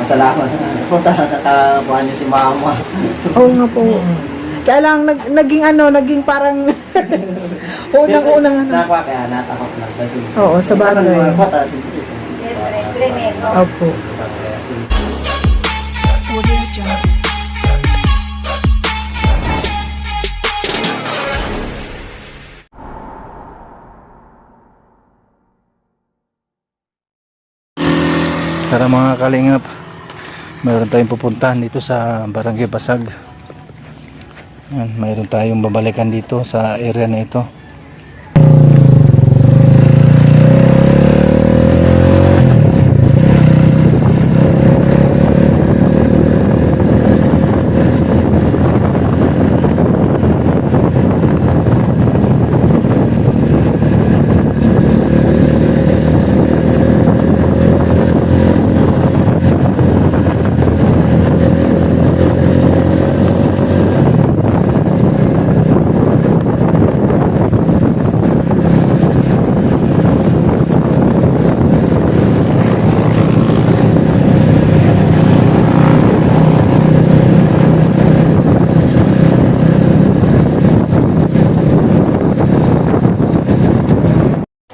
Masalamat. Nakakuha niyo si mama. Oo nga po. Kaya lang, naging parang unang Nakakuha kaya natakot lang. Kasi, Oo, sa bagay. Opo. Tara mga kalingap, mayroon tayong pupuntahan dito sa Barangay Basag. Yan, mayroon tayong babalikan dito sa area na ito.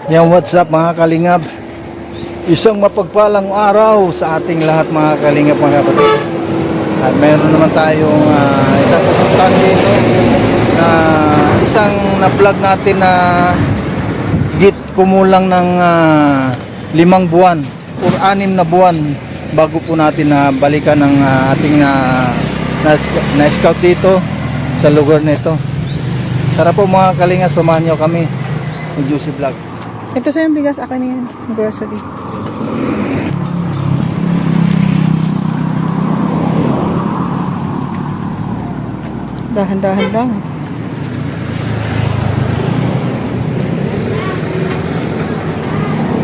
Yan, what's up mga kalingap? Isang mapagpalang araw sa ating lahat mga kalingap, mga kapatid. At mayroon naman tayong isang pupuntahan dito na isang na-vlog natin na higit kumulang ng 5 buwan o 6 na buwan bago po natin na balikan ng ating na-scout dito sa lugar na ito. Tara po mga kalingap, samahan nyo kami ng Juicy Vlog. Ito sa yung bigas, akin na yan. Grocery. Dahan-dahan lang.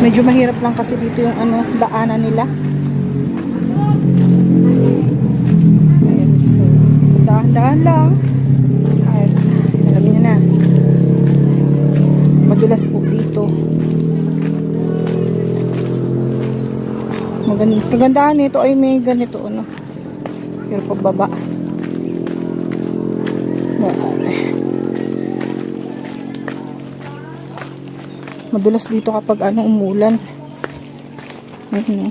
Medyo mahirap lang kasi dito yung daanan nila. Ayan, so, dahan-dahan lang. Ay, alam niyo na. Madulas po dito. Kagandahan nito ay may ganito pero pababa. Madulas dito kapag umulan. Ayun.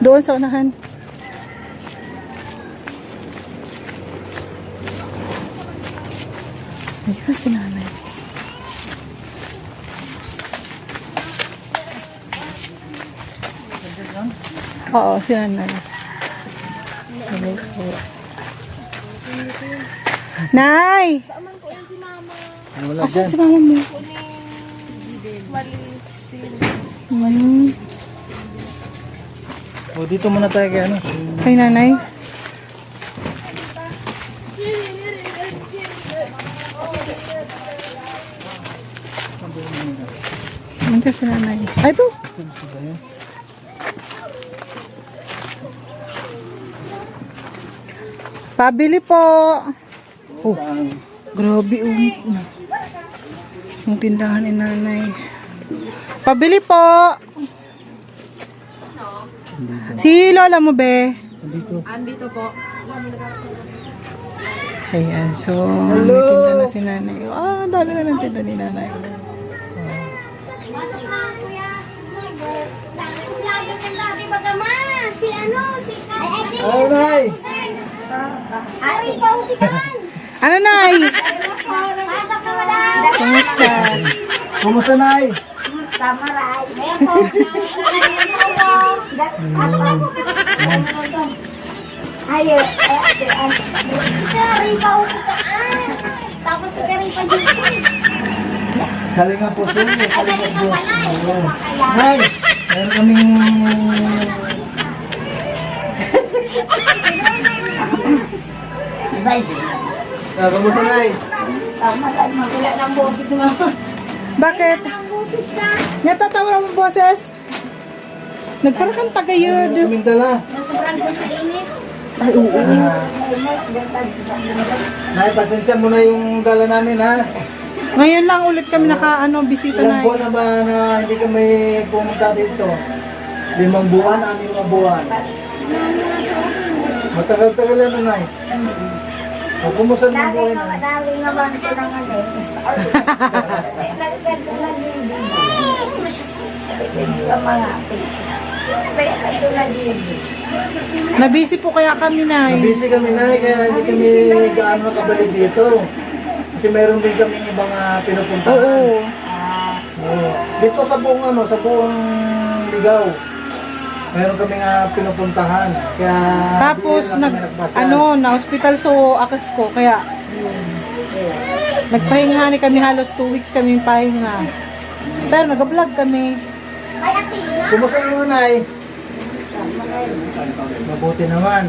Doon sa unahan. Ayun si nanay. Oo, si nanay. Nay! Wala Asan dyan. si mama mo? O, dito muna tayo kay Kay nanay. Ano si nanay? Ay, ito! Pabili po! Oh, grabe yung tindahan ni nanay. Pabili po! Si lola mo, be? Andito po. Ayan, so may tinda na si nanay. Ah, dami na ng tinda ni nanay. Ano, Nay? Ano, nay? Kumusta? Kumusta, Nay? Ayun, kari pa usikaan. Tapos kari pa dito. Kalinga po sir. Ay, ganito pala eh. Nay, meron kaming... Kumusta, Nay? Wala ng boses mo. Bakit? Ang boses ka. Natatawa mo boses? Nagparang kang tagayod. Kaming dala. Nasobrang ko sa init. Ay, oo. Init, ganda. Nay, pasensya mo na yung dala namin, ha? Ngayon lang ulit kami bisita Ilang na. buwan na ba na hindi kami pumunta dito? 5 buwan, 6 na buwan. Matagal-tagal na na eh. O, kumusta naman Dali buhay nga, na? dali nga bang silangan eh. Nagkanda lang din. Hindi ka mga kaya ito na din. Nabisi po kaya kami na. Busy kami na eh, kaya hindi kami gaano nakabalik dito. Kasi meron din kami ibang pinupuntahan. Oo. Oo. Dito sa buong sa buong Ligaw. Meron kami pinupuntahan. Kaya Tapos di lang kami nagpasyal. na hospital so akas ko kaya nagpahinga ni kami halos 2 weeks kami pahinga. Pero nag-vlog kami. Ay, Atina. Kumusta naman ay? Mabuti naman.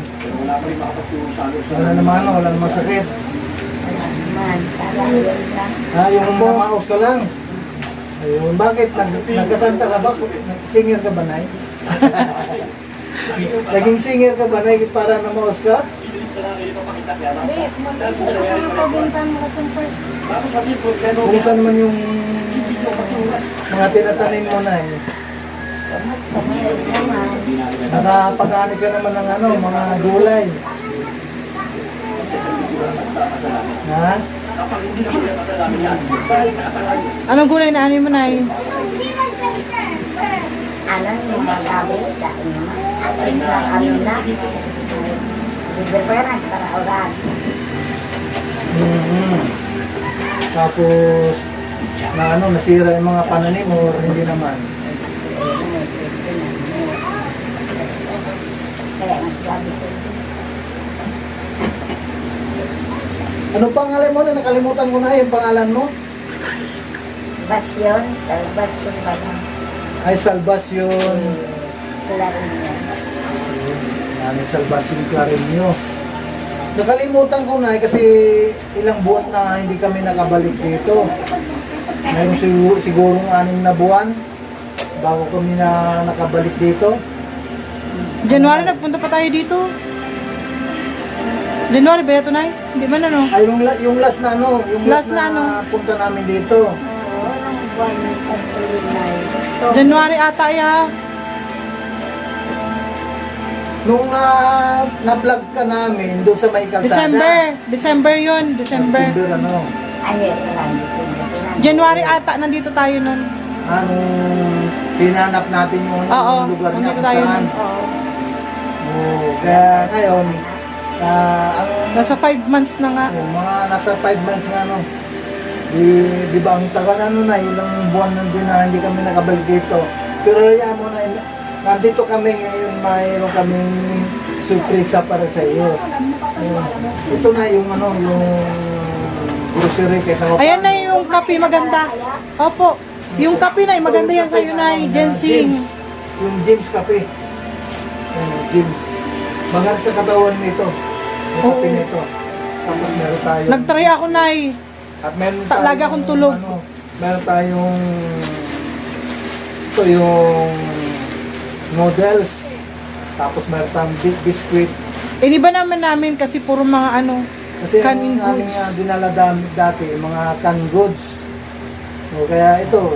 Wala naman, wala namang sakit. Man, parang yun lang. Yung mamaos ka lang. Ayun, bakit? Nagkakanta ka ba? Singer ka ba, Nay? Naging singer ka ba, Nay? Para namaos ka? Hindi, mag-isip ka na pabintan mo itong first. Kumusta naman yung mga tinatanim mo, Nay? Naman. Nakapag-ani ka naman ng mga gulay. Ha? Anong gulay na ano mo na Ano yung mga gabi? Dahil naman. Alis lang ano na. Biberberan para oran. Tapos, nasira yung mga pananim o hindi naman? Kaya nagsabi ko. Ano pangalan mo na? Nakalimutan ko na yung pangalan mo. Basyon. Basyon ba na? Ay, Salvacion. Clarion. Salvacion Clarinio. Nakalimutan ko na kasi ilang buwan na hindi kami nakabalik dito. Mayroon sigurong 6 na buwan bago kami na nakabalik dito. January nagpunta pa tayo dito. January ba ito, Nay? Hindi ba na, no? Ay, yung last na yung Last last na na punta namin dito. Oo, ang buwan ng pagkulinay. January ata ya. Nung na-vlog ka namin doon sa may kalsada. December yun. December. Ay, ito lang. January ata nandito tayo nun. Anong tinanap natin yung Oo, lugar niya nandito kung tayo saan. nun. Oo. Oo, kaya ngayon, ang Nasa 5 months na nga. mga nasa 5 months nga di ba ang tagal na ilang buwan na din na hindi kami nakabalik dito. Pero yan mo na, nandito kami ngayon, mayroon kaming surpresa para sa iyo. Ito na yung yung grocery kaysa Ayan na yung kape maganda. Opo. Yung kape na maganda yan sa'yo na ginseng. Yung James kape. James. Magar sa katawan nito. Yung kape Oo. nito. Tapos meron tayo. Nagtry ako, Nay. At meron Lagi akong tulog. Meron tayong ito yung noodles. Tapos meron tayong biscuit. Iniba naman namin kasi puro mga Kasi canned ang aming goods. dinala dati, mga canned goods. So, kaya ito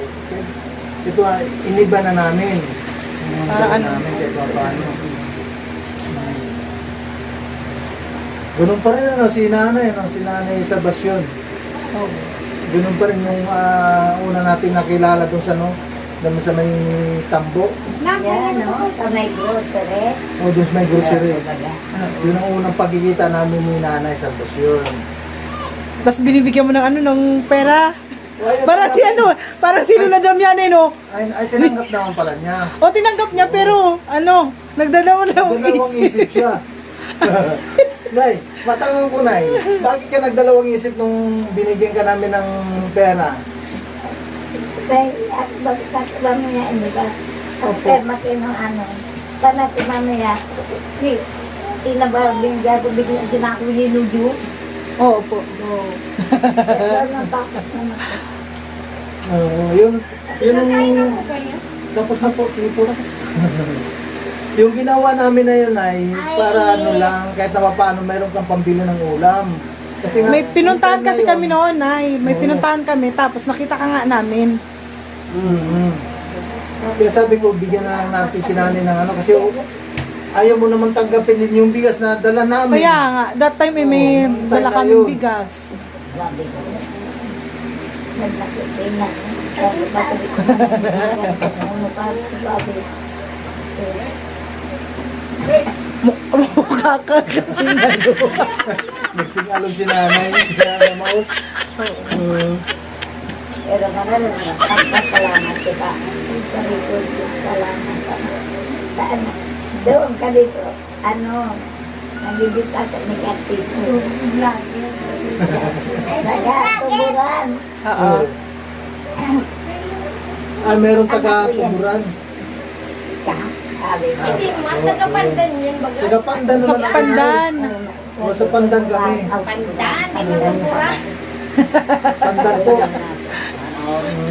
iniba na namin. Yung Para dala ano? namin kahit paano. Ganun pa rin si nanay sa Basyon. Oh. Ganun pa rin yung una nating nakilala doon sa may tambo. Yan, no? Sa may grocery. O doon sa may grocery. Baga. Yun ang unang pagkikita namin ni nanay sa Basyon. Tapos binibigyan mo ng pera. Ay, Parang sino na daw yan no? ay tinanggap naman pala niya. O tinanggap niya pero nagdalawa Dalawang isip siya. Nay, matanong ko, Nay, bakit ka nagdalawang isip nung binigyan ka namin ng pera? At bakit mamaya, ano ba? After matinong panati mamaya, tinababingga ko bigla sila ako hinudu. Oo po. Saan ang bakit naman? Yun, Nakain ako kayo? tapos na po, sige po. Yung ginawa namin na yun ay para lang, kahit na paano mayroon kang pambili ng ulam. Kasi nga, May pinuntahan yung time kasi na kami yun, noon, Nay. May Oo. pinuntahan kami, tapos nakita ka nga namin. Mm-hmm. Kaya sabi ko, bigyan na lang natin si nanay ng ano, kasi ayaw mo naman tanggapin din yung bigas na dala namin. Kaya nga, that time may Oo, dala tayo kaming yun. bigas. Sabi ko, naglaki na. Sabi ko, bakit ko ano pa, sabi ko, Mukha ka kasi nalo. Nagsingalog si nanay, kaya maus. pero marami na, pagpasalamat kita. Sabi ko, salamat ka. Saan? Doon ka dito, nagibita ka ni Katis. Naga, tuburan. Oo. Meron taga-tuburan. Ka, sabi ko. Hindi mo, taga-pandan yan baga. Taga-pandan Sa naman kami. pandan. O, sa pandan kami. Pandan, di ba nagmura? Pandan po.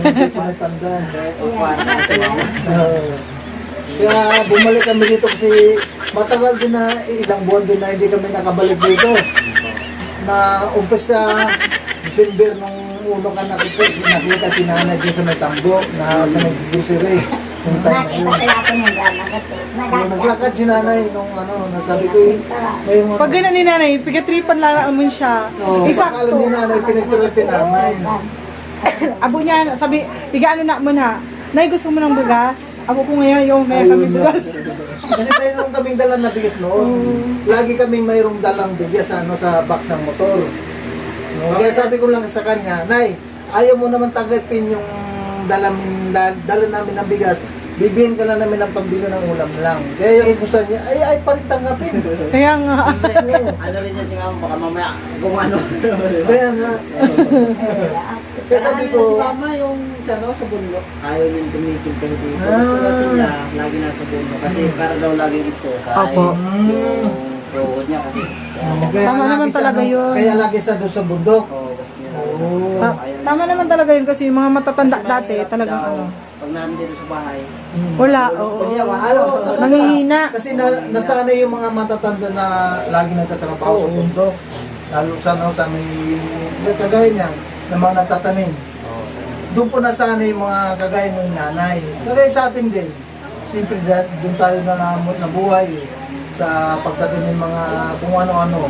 Hindi sa may pandan. Kaya bumalik kami dito kasi matagal din na, ilang buwan din na hindi kami nakabalik dito. Na umpisa December nung uno ka nakita si nanay dyan sa may tambo na sa may grocery. Yung time na yun. Nakita ko ng drama kasi. Naglakad si nanay nung nasabi ko may mga... Pag gano'n ni nanay, pigatripan lang naman siya. Oh, Eksakto. alam ni nanay, pinagtirapi namin. Abo niya, sabi, pigaano na mo na. Nay, gusto mo ng bigas? Abo ko ngayon, yung may kami Ayun na. bigas. Kasi mayroon kaming dalang na bigas noon. Lagi kaming mayroong dalang bigas sa box ng motor. No? Kaya sabi ko lang sa kanya, Nay, ayaw mo naman tanggapin yung dala namin ng bigas. Bibigyan ka lang namin ng pambili ng ulam lang. Kaya yung ikusan niya, ay pa rin tanggapin. Kaya nga. Ano rin yan si mama, baka mamaya kung ano. Kaya nga. Kaya sabi ko, Si mama yung sa bundok, ayaw yung tumitigil dito. Ah. Gusto kasi niya, lagi nasa bundok. Kasi para daw laging exercise. Opo. Yung tuhod niya kasi. kaya Tama lagi naman sa talaga yun. Kaya lagi sa doon sa bundok. Oo, gusto niya. Oo. Tama naman talaga yun kasi yung mga matatanda dati, talagang ano. Pag nandito sa bahay, Wala, pag niya, oo. mahalo. Nangihina. Kasi nasanay yung mga matatanda na lagi nagtatrabaho sa bundok. Lalo sa may kagaya niya, na mga natatanim. Doon po nasanay yung mga kagaya ng nanay. Kagaya sa atin din. Siyempre doon tayo nabuhay sa pagtatanim ng mga kung ano-ano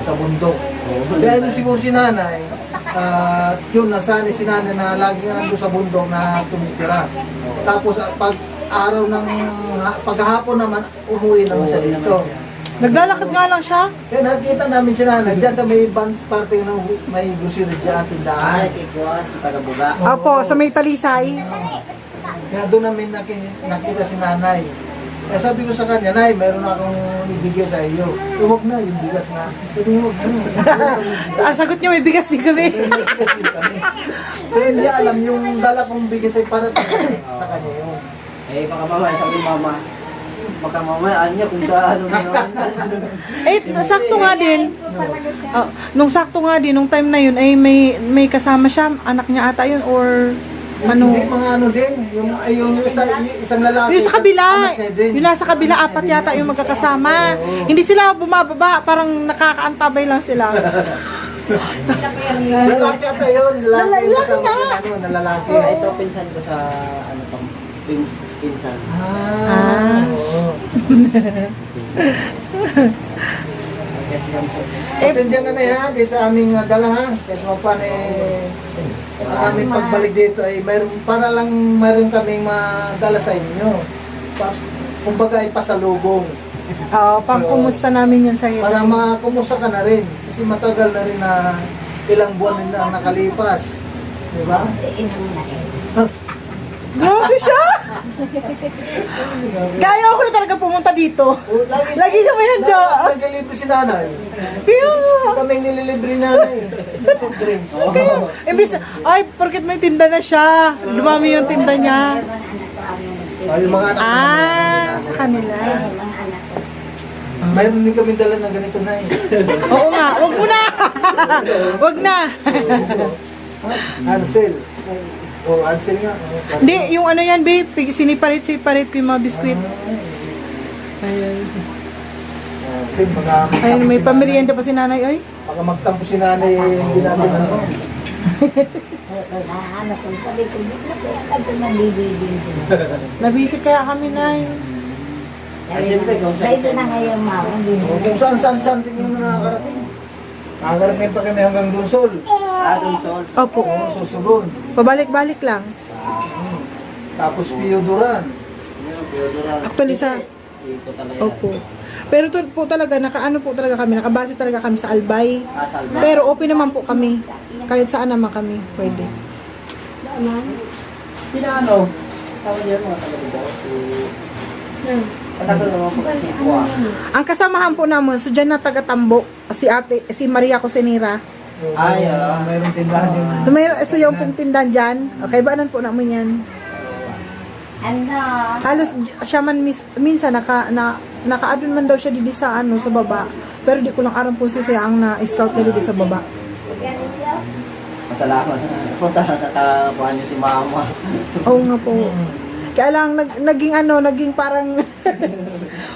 sa bundok. Kaya doon siguro si nanay, yun, nasanay si nanay na lagi nandun sa bundok na tumitira. Tapos pag araw ng paghapon naman, umuwi naman siya dito. Naglalakad nga lang siya. Kaya nakita namin si nanay dyan sa may parte ng may grocery dyan, Ay, tindahan. kikuha, si Tagabuga. Apo, sa may talisay. Kaya doon namin nakita si nanay. Kaya sabi ko sa kanya, Nay, meron akong ibigay sa iyo. Huwag na, yung bigas na. Sabi niya, huwag na. Ang sagot niyo, may bigas din kami. May bigas din kami. Pero hindi alam, yung dala kong bigas ay para sa kanya yun. Eh, baka mamaya, sabi ni mama, baka mamaya, niya kung sa ano naman. Eh, sakto nga din. Nung sakto nga din, nung time na yun, ay may kasama siya, anak niya ata yun, or ano. Hindi, mga ano din. Yung isang lalaki. Yung sa kabila, anak niya din. yung nasa kabila, apat yata yung magkakasama. Hindi sila bumababa, parang nakakaantabay lang sila. Lalaki ata yun. Lalaki kasama nga. yung ano, na lalaki. Ito, pinsan ko sa, ano pang, pinsan. Ah. Oo. Eh, Pasensya na na yan, di sa aming dala ha. Kahit mapan ang aming pagbalik dito ay mayroon kaming madala sa inyo. Kumbaga ay pasalubong. Oo, pang kumusta namin yan sa'yo. Para makumusta ka na rin. Kasi matagal na rin na ilang buwan na nakalipas. Di ba? Grabe siya! Kaya ako na talaga pumunta dito. Lagi siya may handa. Nagalibre si nanay. Kaya nga. Kaming nililibre nanay. Soft drinks. Kaya, imbis, ay, porket may tinda na siya. Dumami yung tinda niya. Yung mga anak Sa kanila. mayroon din kami dala na ganito na eh. Oo nga, wag mo na. Wag na. Ansel. Oh, Ansel nga. Hindi, yung ano yan, babe. Siniparit ko yung mga biskwit. Ayun. Mga Ayun, may pamerienda pa si nanay, oy. Baka magtampo si nanay, hindi natin ano. Ano ko, sabi ko, di na kaya ka doon nabibigil. Nabisi kaya kami, Nay. Siyempre, kung Sa ito na ngayon, mama, hindi mo. Kung saan tingin mo nakakarating. Nakakarating pa kami hanggang Luzon. Adong sol. Opo. Oo, Susugon. Pabalik-balik lang. Tapos Piyuduran. Actually, sa... Ito talaga. Opo. Pero to po talaga, nakaano po talaga kami, nakabase talaga kami sa Albay. Salva. Pero open naman po kami. Kahit saan naman kami, pwede. Sila ano? Tawag niya mga taga dito. Patagal naman po kasi kuha. Ang kasamahan po namin, so dyan na taga-Tambo, si ate, si Maria Cosenera. Ay, Mayroong tindahan yun. So, so yung pong tindahan dyan, okay, baanan po namin yan. Ano? Halos siya man minsan naka-adon man daw siya dito sa ano sa baba. Pero di ko lang aram po siya ang na-scout niya dito sa baba. Ganun siya. masalamat. Punta nakakuha niyo si mama. Oo nga po. Kaya lang naging parang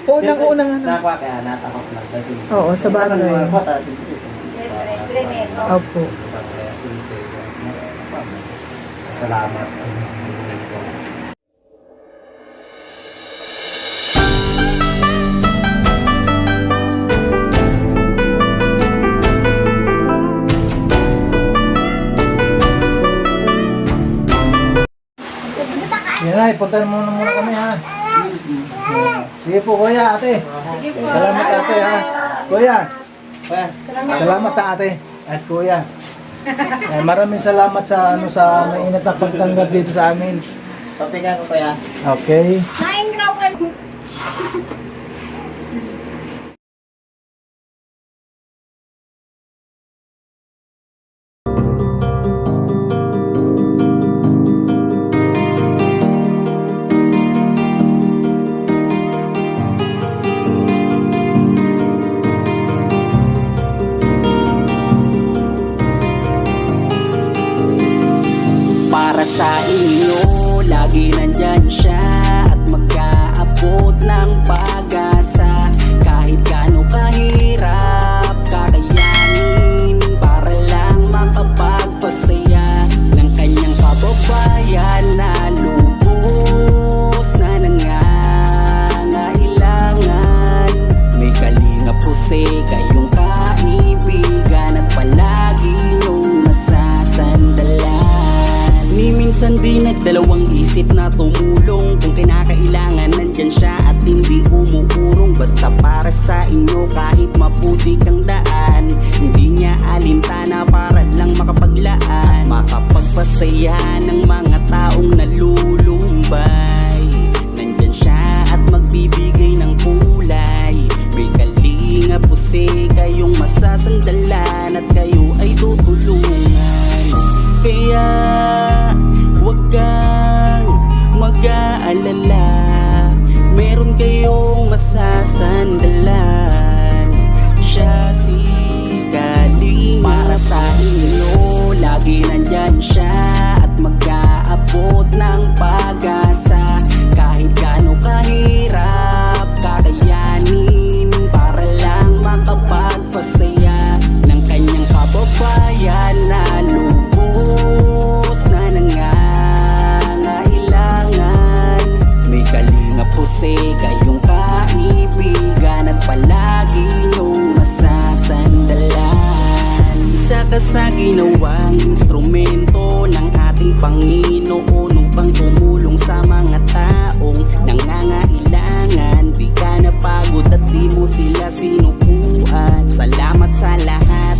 unang ano. Nakuha kaya natakot lang kasi. Oo, sa bagay. Primeto. Opo. Salamat. Yan ay, puntahan muna kami ha. Sige po kuya, ate. Sige po. Salamat ate ha. Kuya, Kuya, salamat ha ate. At kuya. Maraming salamat sa sa mainit na pagtanggap dito sa amin. patingnan ko kuya. Okay. Naing raw ka. Para sa inyo, lagi nandyan siya at mag-aabot ng pag-asa. Kahit gaano kahirap, kakayanin para lang makapagpasaya ng kanyang kababayan na lubos na nangangailangan. May kalinga po kayong kaibigan at palagi niyong masasandalan. Ni minsan di nagdalawang isip na tumulong. Kung kinakailangan nandyan siya at hindi umuurong. Basta para sa inyo kahit maputi kang daan. Hindi niya alintana para lang makapaglaan. Makapagpasaya ng mga taong nalulumbay. Nandyan siya at magbibigay ng kulay. May kalinga po kayong masasandalan at kayo ay tutulungan. Kaya huwag kang mag-aalala, meron kayong masasandalan. Siya si Kalinga. Para sa inyo, lagi nandyan siya at mag-aabot ng pag-asa. Kahit gaano kahirap, kakayanin para lang makapagpasaya ng kanyang kababayan na lubos na nangangailangan. May kalinga po kayong kaibigan at palagi niyong masasandalan. Isa ka sa ginawang instrumento ng ating Panginoon upang tumulong sa mga taong nangangailangan. Di ka napagod at di mo sila sinukuan. Salamat sa lahat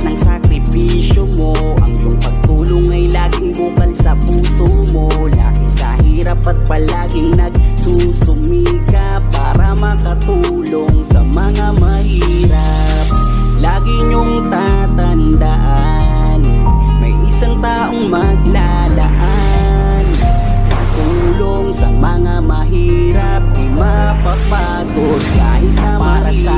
ng sakripisyo mo. Ang iyong pagtulong ay laging bukal sa puso mo. Laki sa hirap at palaging nagsusumika para makatulong sa mga mahirap. Lagi niyong tatandaan, may isang taong maglalaan. Tulong sa mga mahirap, di mapapagod kahit na para sa